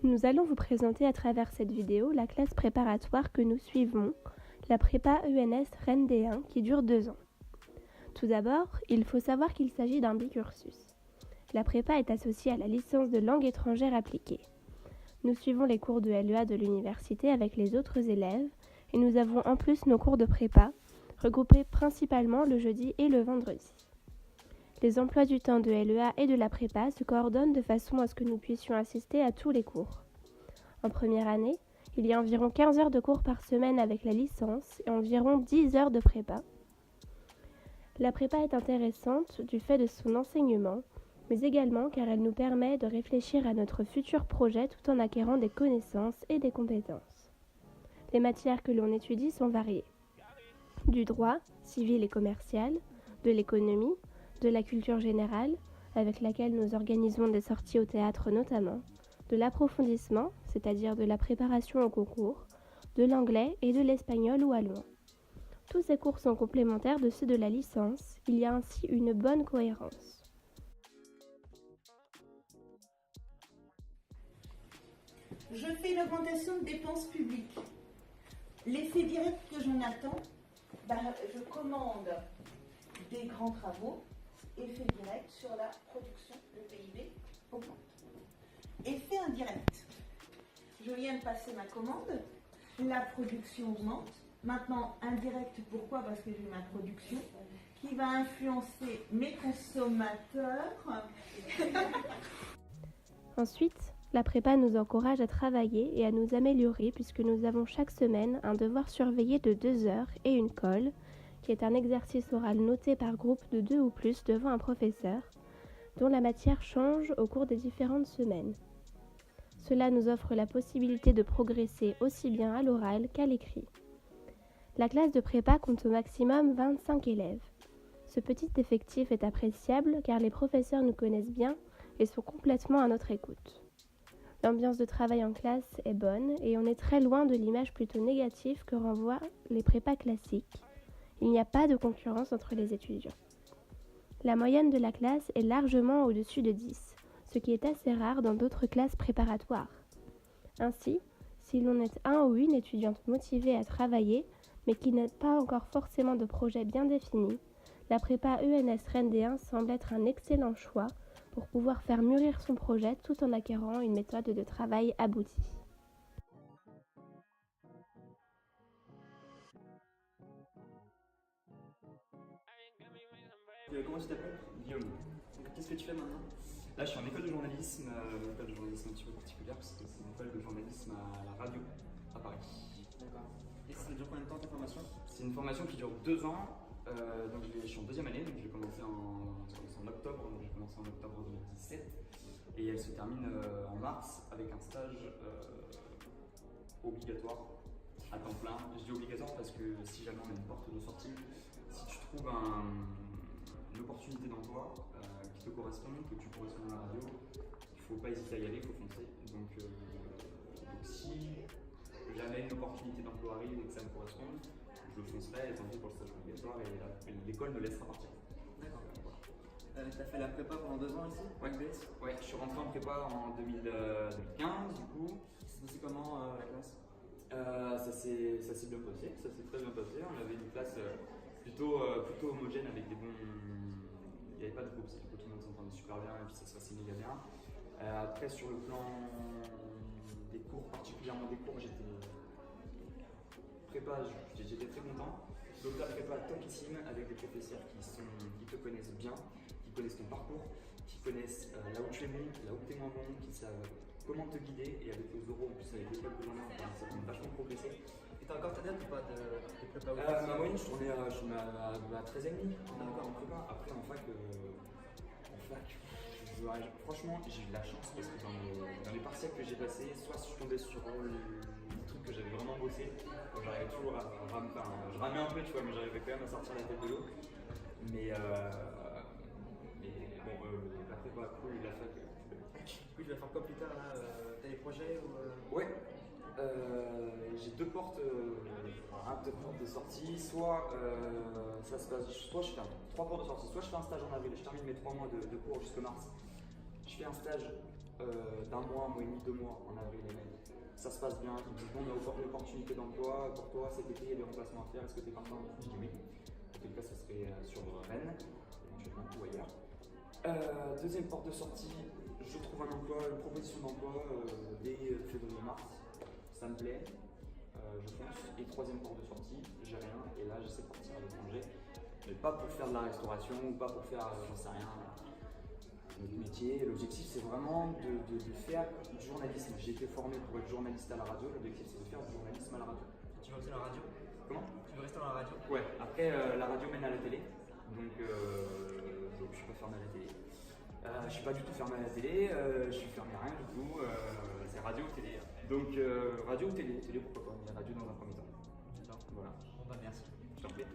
Nous allons vous présenter à travers cette vidéo la classe préparatoire que nous suivons, la prépa ENS Rennes D1 qui dure 2 ans. Tout d'abord, il faut savoir qu'il s'agit d'un bicursus. La prépa est associée à la licence de langue étrangère appliquée. Nous suivons les cours de LEA de l'université avec les autres élèves et nous avons en plus nos cours de prépa, regroupés principalement le jeudi et le vendredi. Les emplois du temps de LEA et de la prépa se coordonnent de façon à ce que nous puissions assister à tous les cours. En première année, il y a environ 15 heures de cours par semaine avec la licence et environ 10 heures de prépa. La prépa est intéressante du fait de son enseignement, mais également car elle nous permet de réfléchir à notre futur projet tout en acquérant des connaissances et des compétences. Les matières que l'on étudie sont variées. Du droit, civil et commercial, de l'économie, de la culture générale, avec laquelle nous organisons des sorties au théâtre notamment, de l'approfondissement, c'est-à-dire de la préparation au concours, de l'anglais et de l'espagnol ou allemand. Tous ces cours sont complémentaires de ceux de la licence, il y a ainsi une bonne cohérence. Je fais l'augmentation de dépenses publiques. L'effet direct que j'en attends, je commande des grands travaux. Effet direct sur la production, le PIB augmente. Effet indirect. Je viens de passer ma commande, la production augmente. Maintenant, indirect, pourquoi? Parce que j'ai ma production qui va influencer mes consommateurs. Ensuite, la prépa nous encourage à travailler et à nous améliorer puisque nous avons chaque semaine un devoir surveillé de 2 heures et une colle, qui est un exercice oral noté par groupe de 2 ou plus devant un professeur, dont la matière change au cours des différentes semaines. Cela nous offre la possibilité de progresser aussi bien à l'oral qu'à l'écrit. La classe de prépa compte au maximum 25 élèves. Ce petit effectif est appréciable car les professeurs nous connaissent bien et sont complètement à notre écoute. L'ambiance de travail en classe est bonne et on est très loin de l'image plutôt négative que renvoient les prépas classiques. Il n'y a pas de concurrence entre les étudiants. La moyenne de la classe est largement au-dessus de 10, ce qui est assez rare dans d'autres classes préparatoires. Ainsi, si l'on est un ou une étudiante motivée à travailler, mais qui n'a pas encore forcément de projet bien défini, la prépa ENS Rennes D1 semble être un excellent choix pour pouvoir faire mûrir son projet tout en acquérant une méthode de travail aboutie. Comment tu t'appelles? Guillaume. Donc, qu'est-ce que tu fais maintenant? Là, je suis en école de journalisme, une école de journalisme un petit peu particulière parce que c'est une école de journalisme à la radio à Paris. D'accord. Et ça dure combien de temps ta formation? C'est une formation qui dure 2 ans. Donc je suis en 2e année, donc j'ai commencé en octobre, donc j'ai commencé en octobre 2017 et elle se termine en mars avec un stage obligatoire à temps plein. Je dis obligatoire parce que si jamais on a une porte de sortie, si tu trouves une opportunité d'emploi qui te correspond, que tu corresponds à la radio, il ne faut pas hésiter à y aller, il faut foncer. Donc si jamais une opportunité d'emploi arrive et que ça me correspond, je foncerai et tant pis pour le stage obligatoire et l'école me laissera partir. D'accord. T'as fait la prépa pendant 2 ans ici? Ouais, je suis rentré en prépa en 2015 du coup. Ça s'est comment la classe? Ça s'est bien passé, ça s'est très bien passé. On avait une classe plutôt homogène avec des bons. Il n'y avait pas de groupe, c'est que tout le monde s'entendait super bien et puis ça se passait méga bien. Après, sur le plan des cours, particulièrement des cours, j'étais très content. Donc la prépa topissime avec des professeurs qui te connaissent bien, qui connaissent ton parcours, qui connaissent là où tu es bon, là où tu es moins bon, qui savent comment te guider. Et avec les oraux, en plus avec l'école que j'en ai, ça m'a vachement progressé. Et t'as encore ta date ou pas de prépa? Ma moyenne, je suis à 13,5 en prépa. Après en fac, franchement j'ai eu de la chance parce que dans les partiels que j'ai passés, soit je tombais sur des trucs que j'avais vraiment bossé, j'arrivais toujours je ramais un peu tu vois, mais j'arrivais quand même à sortir la tête de l'eau. Mais bon, la prépa cool, la fac. Du coup tu vas faire quoi plus tard là? T'as des projets ou Ouais. J'ai 2 portes de sortie, soit ça se passe, soit je fais 3 portes de sortie, soit je fais un stage en avril, je termine mes 3 mois de cours jusqu'au mars. Je fais un stage d'un mois et demi, 2 mois en avril et mai. Ça se passe bien, ils me disent bon, on a une opportunité d'emploi pour toi cet été, il y a des remplacements à faire, est-ce que tu es partant? Je dis oui. En tout cas, ça serait sur Rennes, éventuellement, ou ailleurs. Deuxième porte de sortie, je trouve un emploi, une proposition d'emploi dès février-mars. Ça me plaît, je fonce. Et troisième porte de sortie, j'ai rien, et là j'essaie de partir à l'étranger. Mais pas pour faire de la restauration ou pas pour faire, j'en sais rien, notre métier. L'objectif c'est vraiment de faire du journalisme. J'ai été formé pour être journaliste à la radio, l'objectif c'est de faire du journalisme à la radio. Tu veux rester dans la radio? Comment? Tu veux rester dans la radio? Ouais, après la radio mène à la télé, donc je suis pas fermé à la télé. Je suis pas du tout fermé à la télé, je suis fermé à rien du tout, c'est radio ou télé. Donc radio ou télé, télé pourquoi pas, mais radio dans un premier temps. D'accord. Voilà. Bon bah merci. Je t'en prie.